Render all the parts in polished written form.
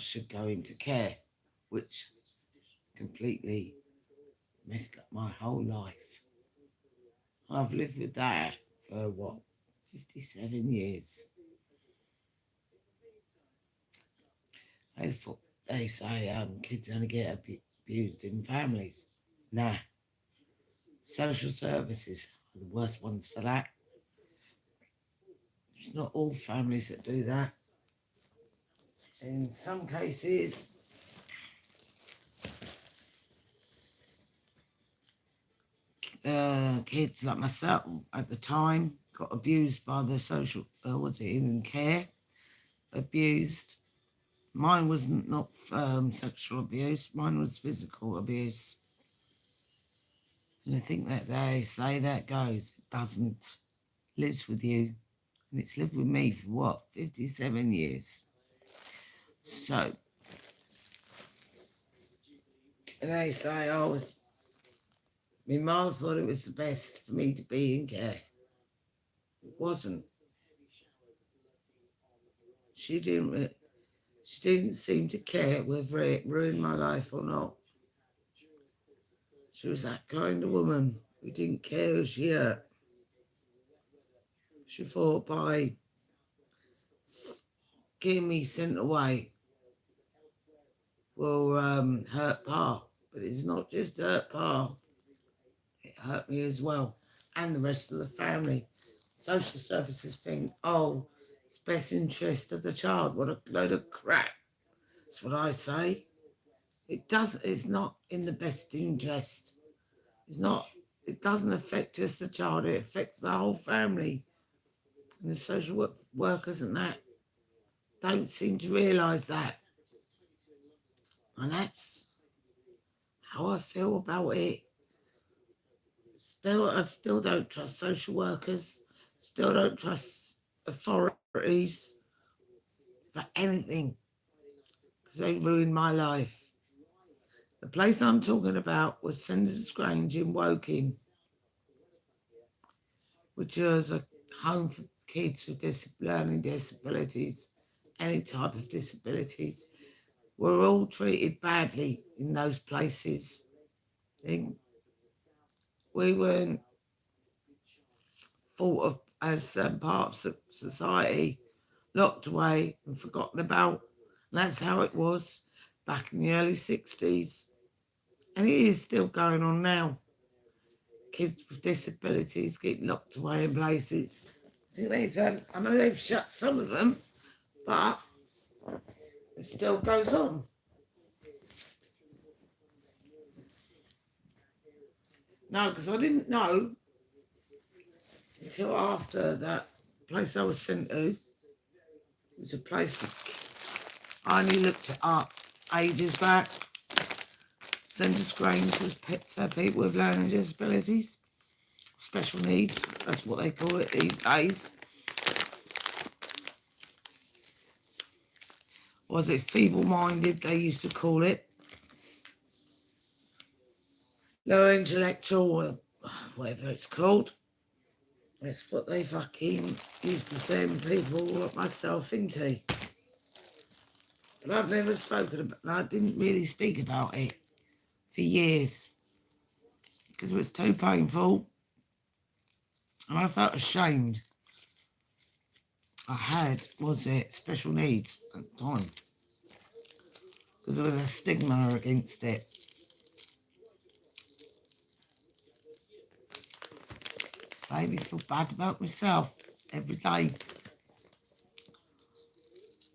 should go into care, which completely messed up my whole life. I've lived with that for what, 57 years. They thought, they say kids only get abused in families. Nah, social services are the worst ones for that. It's not all families that do that. In some cases, kids like myself at the time got abused by the social, was it in care? Abused. Mine wasn't not sexual abuse, mine was physical abuse. And I think that they say that goes, it doesn't. Lives with you. And it's lived with me for what, 57 years. So, and they say my mum thought it was the best for me to be in care. It wasn't. She didn't seem to care whether it ruined my life or not. She was that kind of woman who didn't care who she hurt. She thought by getting me sent away will hurt Pa. But it's not just hurt Pa. It hurt me as well. And the rest of the family. Social services think, oh, it's best interest of the child. What a load of crap. That's what I say. It's not in the best interest. It doesn't affect just the child, it affects the whole family. And the social workers and that don't seem to realise that. And that's how I feel about it. I still don't trust social workers, still don't trust authorities for anything, because they ruined my life. The place I'm talking about was Senders Grange in Woking, which was a home for kids with learning disabilities, any type of disabilities. We're all treated badly in those places. We weren't thought of as part of society, locked away and forgotten about. And that's how it was back in the early 60s. And it is still going on now. Kids with disabilities get locked away in places. I know they've shut some of them, but it still goes on. No, because I didn't know until after that place I was sent to. It was a place I only looked it up ages back. Senders Grange was for people with learning disabilities, special needs. That's what they call it these days. Was it feeble-minded, they used to call it. Low intellectual, or whatever it's called. That's what they fucking used to send people like myself into. But I've never spoken about it. I didn't really speak about it for years because it was too painful. And I felt ashamed. I had, special needs at the time. Because there was a stigma against it. Made me feel bad about myself every day.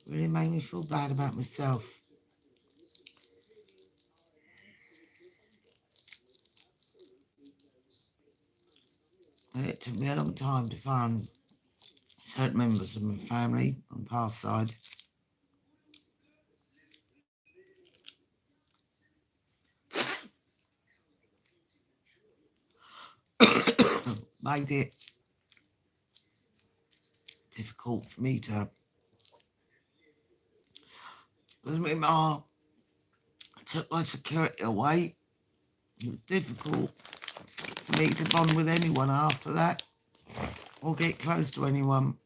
Really made me feel bad about myself. And it took me a long time to find certain members of my family on Pa's side. Made it difficult for me to, because my ma took my security away. It was difficult for me to bond with anyone after that or get close to anyone.